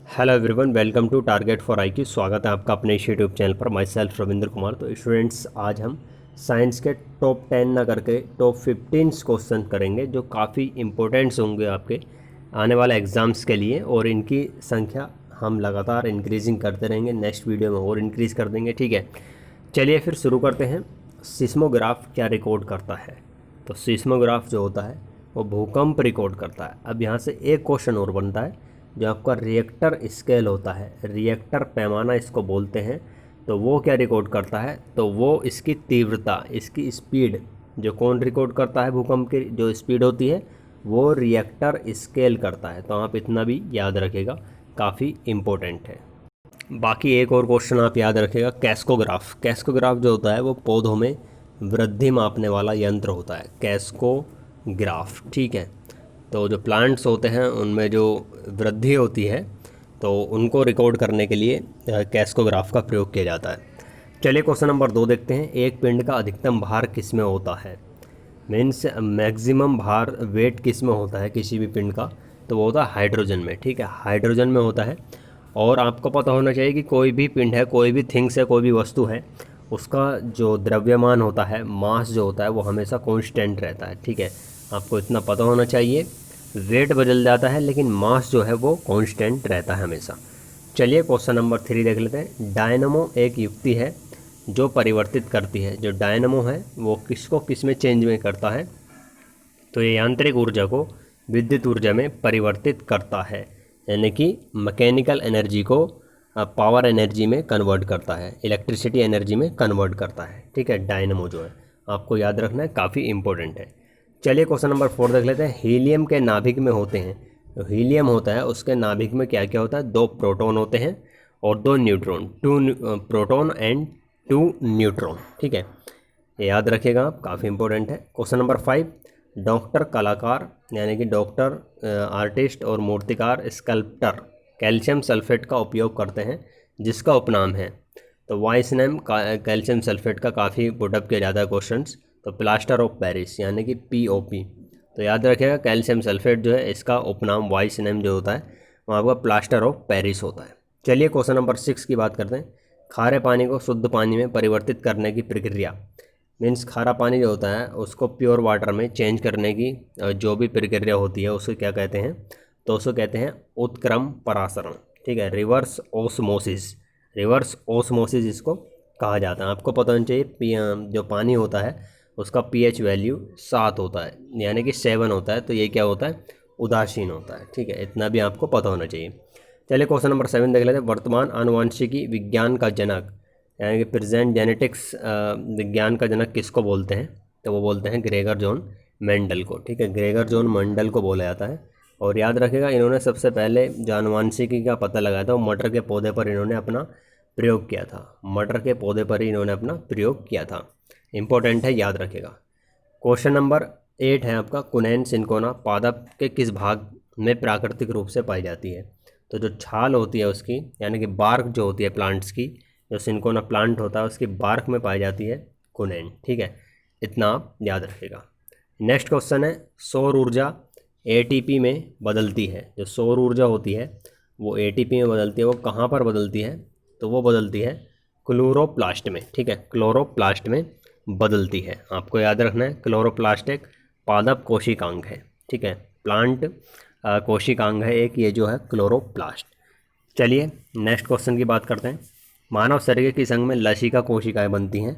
Hello everyone, welcome to target for IQ. स्वागत है आपका अपने इस यूट्यूब चैनल पर। Myself Ravindra Kumar. तो स्टूडेंट्स, आज हम साइंस के टॉप 10 ना करके टॉप 15 क्वेश्चन करेंगे जो काफ़ी इंपॉर्टेंट्स होंगे आपके आने वाले एग्ज़ाम्स के लिए, और इनकी संख्या हम लगातार इंक्रीजिंग करते रहेंगे। नेक्स्ट वीडियो में और इंक्रीज़ कर देंगे। ठीक है, चलिए फिर शुरू करते हैं। सिस्मोग्राफ क्या रिकॉर्ड करता है? तो सिस्मोग्राफ जो होता है वो भूकंप रिकॉर्ड करता है। अब यहाँ से एक क्वेश्चन और बनता है, जो आपका रिएक्टर स्केल होता है, रिएक्टर पैमाना इसको बोलते हैं, तो वो क्या रिकॉर्ड करता है? तो वो इसकी तीव्रता, इसकी स्पीड, जो कौन रिकॉर्ड करता है? भूकंप की जो स्पीड होती है वो रिएक्टर स्केल करता है। तो आप इतना भी याद रखिएगा, काफ़ी इम्पोर्टेंट है। बाकी एक और क्वेश्चन आप याद रखिएगा, कैस्कोग्राफ। कैस्कोग्राफ जो होता है वो पौधों में वृद्धि मापने वाला यंत्र होता है, कैस्कोग्राफ। ठीक है, तो जो प्लांट्स होते हैं उनमें जो वृद्धि होती है तो उनको रिकॉर्ड करने के लिए कैस्कोग्राफ का प्रयोग किया जाता है। चलिए क्वेश्चन नंबर 2 देखते हैं। एक पिंड का अधिकतम भार किस में होता है? मीन्स मैक्सिमम भार, वेट किस में होता है किसी भी पिंड का? तो वो होता है हाइड्रोजन में। ठीक है, हाइड्रोजन में होता है। और आपको पता होना चाहिए कि कोई भी पिंड है, कोई भी थिंग्स है, कोई भी वस्तु है, उसका जो द्रव्यमान होता है, मास जो होता है, वो हमेशा कांस्टेंट रहता है। ठीक है, आपको इतना पता होना चाहिए। वेट बदल जाता है लेकिन मास जो है वो कांस्टेंट रहता है हमेशा। चलिए क्वेश्चन नंबर 3 देख लेते हैं। डायनमो एक युक्ति है जो परिवर्तित करती है। जो डायनमो है वो किसको किस में चेंज में करता है? तो ये यांत्रिक ऊर्जा को विद्युत ऊर्जा में परिवर्तित करता है, यानी कि मैकेनिकल एनर्जी को पावर एनर्जी में कन्वर्ट करता है, इलेक्ट्रिसिटी एनर्जी में कन्वर्ट करता है। ठीक है, डायनमो जो है आपको याद रखना है, काफ़ी इंपॉर्टेंट है। चलिए क्वेश्चन नंबर 4 देख लेते हैं। हीलियम के नाभिक में होते हैं, तो हीलियम होता है उसके नाभिक में क्या क्या होता है? 2 प्रोटॉन होते हैं और 2 न्यूट्रॉन, 2 प्रोटॉन एंड 2 न्यूट्रॉन। ठीक है, ये याद रखिएगा आप, काफ़ी इंपॉर्टेंट है। Question number 5। डॉक्टर कलाकार, यानी कि डॉक्टर आर्टिस्ट और मूर्तिकार स्कल्प्टर कैल्शियम सल्फेट का उपयोग करते हैं जिसका उपनाम है। तो वाइस नेम कैल्शियम सल्फेट का काफ़ी पुटअप किया जाता है क्वेश्चंस। तो प्लास्टर ऑफ पेरिस, यानी कि POP। तो याद रखिएगा, कैल्शियम सल्फेट जो है इसका उपनाम, वाइस नेम जो होता है वो आपका प्लास्टर ऑफ पेरिस होता है। चलिए क्वेश्चन नंबर 6 की बात करते हैं। खारे पानी को शुद्ध पानी में परिवर्तित करने की प्रक्रिया, मीन्स खारा पानी जो होता है उसको प्योर वाटर में चेंज करने की जो भी प्रक्रिया होती है उसको क्या कहते हैं? तो उसको कहते हैं उत्क्रम परासरण। ठीक है, रिवर्स ओस्मोसिस, रिवर्स ओस्मोसिस इसको कहा जाता है। आपको पता होना चाहिए जो पानी होता है उसका pH वैल्यू 7 होता है, यानी कि 7 होता है। तो ये क्या होता है? उदासीन होता है। ठीक है, इतना भी आपको पता होना चाहिए। चलिए क्वेश्चन नंबर 7 देख लेते हैं। वर्तमान आनुवंशिकी विज्ञान का जनक, यानी कि प्रेजेंट जेनेटिक्स विज्ञान का जनक किसको बोलते हैं? तो वो बोलते हैं ग्रेगर जॉन मेंडल को। ठीक है, ग्रेगर जॉन मेंडल को बोला जाता है। और याद रखिएगा, इन्होंने सबसे पहले जो आनुवंशिकी का पता लगाया था वो मटर के पौधे पर इन्होंने अपना प्रयोग किया था। मटर के पौधे पर ही इन्होंने अपना प्रयोग किया था। इंपॉर्टेंट है, याद रखेगा। क्वेश्चन नंबर 8 है आपका, कुनैन सिंकोना पादप के किस भाग में प्राकृतिक रूप से पाई जाती है? तो जो छाल होती है उसकी, यानी कि बार्क जो होती है प्लांट्स की, जो सिंकोना प्लांट होता है उसकी बार्क में पाई जाती है कुनैन। ठीक है, इतना आप याद रखिएगा। नेक्स्ट क्वेश्चन है, सौर ऊर्जा ATP में बदलती है। जो सौर ऊर्जा होती है वो ATP में बदलती है। वो कहाँ पर बदलती है? तो वो बदलती है क्लोरोप्लास्ट में। ठीक है, क्लोरोप्लास्ट में बदलती है। आपको याद रखना है, क्लोरोप्लास्ट एक पादप कोशिकांग है। ठीक है, प्लांट कोशिकांग है एक, ये जो है क्लोरोप्लास्ट। चलिए नेक्स्ट क्वेश्चन की बात करते हैं। मानव शरीर की संग में लसिका कोशिकाएं बनती हैं।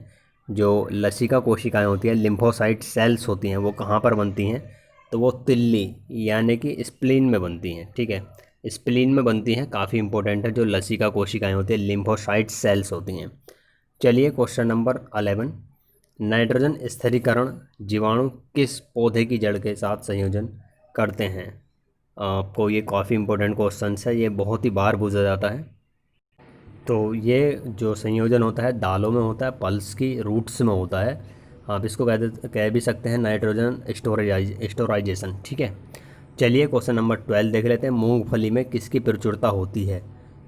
जो लसिका कोशिकाएं होती हैं, लिम्फोसाइट सेल्स होती हैं, वो कहाँ पर बनती हैं? तो वो तिल्ली, यानी कि स्प्लीन में बनती हैं। ठीक है, स्प्लीन में बनती हैं, काफ़ी इंपॉर्टेंट है। जो लसिका कोशिकाएं होती हैं, लिम्फोसाइट सेल्स होती हैं। चलिए क्वेश्चन नंबर 11। नाइट्रोजन स्थिरीकरण जीवाणु किस पौधे की जड़ के साथ संयोजन करते हैं? आपको ये काफ़ी इंपॉर्टेंट क्वेश्चन है, ये बहुत ही बार पूछा जाता है। तो ये जो संयोजन होता है दालों में होता है, पल्स की रूट्स में होता है। आप इसको कह भी सकते हैं नाइट्रोजन स्टोराइजेशन। ठीक है, चलिए क्वेश्चन नंबर 12 देख लेते हैं। मूंगफली में किसकी प्रचुरता होती है?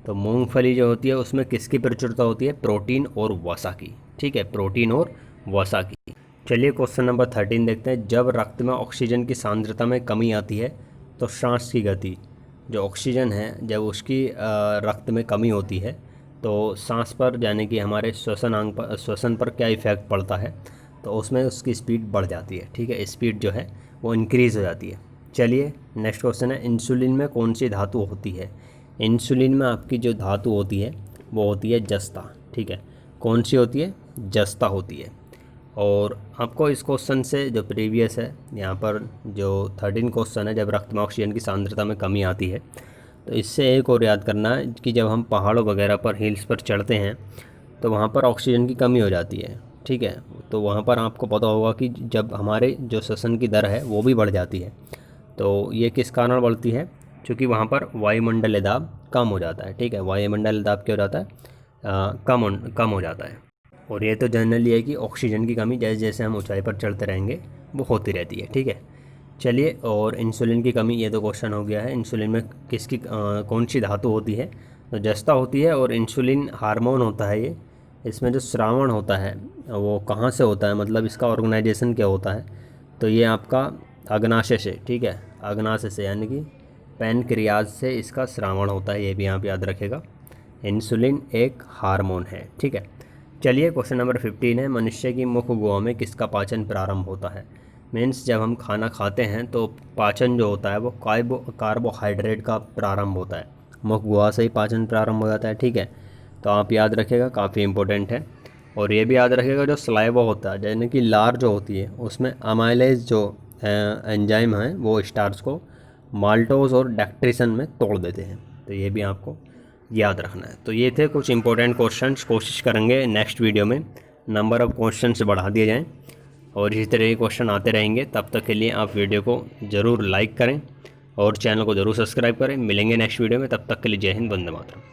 तो मूंगफली जो होती है उसमें किसकी प्रचुरता होती है? प्रोटीन और वसा की। ठीक है, प्रोटीन और वसा की। चलिए क्वेश्चन नंबर 13 देखते हैं। जब रक्त में ऑक्सीजन की सांद्रता में कमी आती है तो सांस की गति जो ऑक्सीजन है जब उसकी रक्त में कमी होती है तो सांस पर यानी कि हमारे श्वसन पर क्या इफ़ेक्ट पड़ता है, तो उसमें उसकी स्पीड बढ़ जाती है। ठीक है, स्पीड जो है वो इंक्रीज़ हो जाती है। चलिए नेक्स्ट क्वेश्चन है, इंसुलिन में कौन सी धातु होती है? इंसुलिन में आपकी जो धातु होती है वो होती है जस्ता। ठीक है, कौन सी होती है? जस्ता होती है। और आपको इस क्वेश्चन से जो प्रीवियस है यहाँ पर जो 13 क्वेश्चन है, जब रक्त में ऑक्सीजन की सांद्रता में कमी आती है, तो इससे एक और याद करना है कि जब हम पहाड़ों वगैरह पर हिल्स पर चढ़ते हैं तो वहाँ पर ऑक्सीजन की कमी हो जाती है। ठीक है, तो वहाँ पर आपको पता होगा कि जब हमारे जो श्वसन की दर है वो भी बढ़ जाती है। तो ये किस कारण बढ़ती है? क्योंकि वहाँ पर वायुमंडलीय दाब कम हो जाता है। ठीक है, वायुमंडलीय दाब क्या हो जाता है? कम हो जाता है। और ये तो जनरली है कि ऑक्सीजन की कमी जैसे जैसे हम ऊंचाई पर चढ़ते रहेंगे वो होती रहती है। ठीक है, चलिए, और इंसुलिन की कमी, ये तो क्वेश्चन हो गया है। इंसुलिन में कौन सी धातु होती है? तो जस्ता होती है। और इंसुलिन हार्मोन होता है ये। इसमें जो स्रावण होता है वो कहाँ से होता है, मतलब इसका ऑर्गेनाइजेशन क्या होता है? तो ये आपका अग्नाशय से, ठीक है, अग्नाशय से यानी कि पैनक्रियाज से इसका स्रावण होता है। ये भी आप याद रखेगा। इंसुलिन एक हार्मोन है। ठीक है, चलिए क्वेश्चन नंबर 15 है, मनुष्य की मुख गुहा में किसका पाचन प्रारंभ होता है? मीन्स जब हम खाना खाते हैं तो पाचन जो होता है वो कार्बोहाइड्रेट का प्रारंभ होता है। मुख गुहा से ही पाचन प्रारंभ हो जाता है। ठीक है, तो आप याद रखिएगा, काफ़ी इंपॉर्टेंट है। और ये भी याद रखिएगा जो सलाइवा होता है यानी कि लार जो होती है उसमें अमाइलेज जो एंजाइम है वो स्टार्च को माल्टोज और डैक्ट्रिसन में तोड़ देते हैं। तो ये भी आपको याद रखना है। तो ये थे कुछ इंपॉर्टेंट क्वेश्चंस। कोशिश करेंगे नेक्स्ट वीडियो में नंबर ऑफ़ क्वेश्चन बढ़ा दिए जाएँ और इसी तरह के क्वेश्चन आते रहेंगे। तब तक के लिए आप वीडियो को ज़रूर लाइक करें और चैनल को ज़रूर सब्सक्राइब करें। मिलेंगे नेक्स्ट वीडियो में, तब तक के लिए जय हिंद, वंदे मातरम।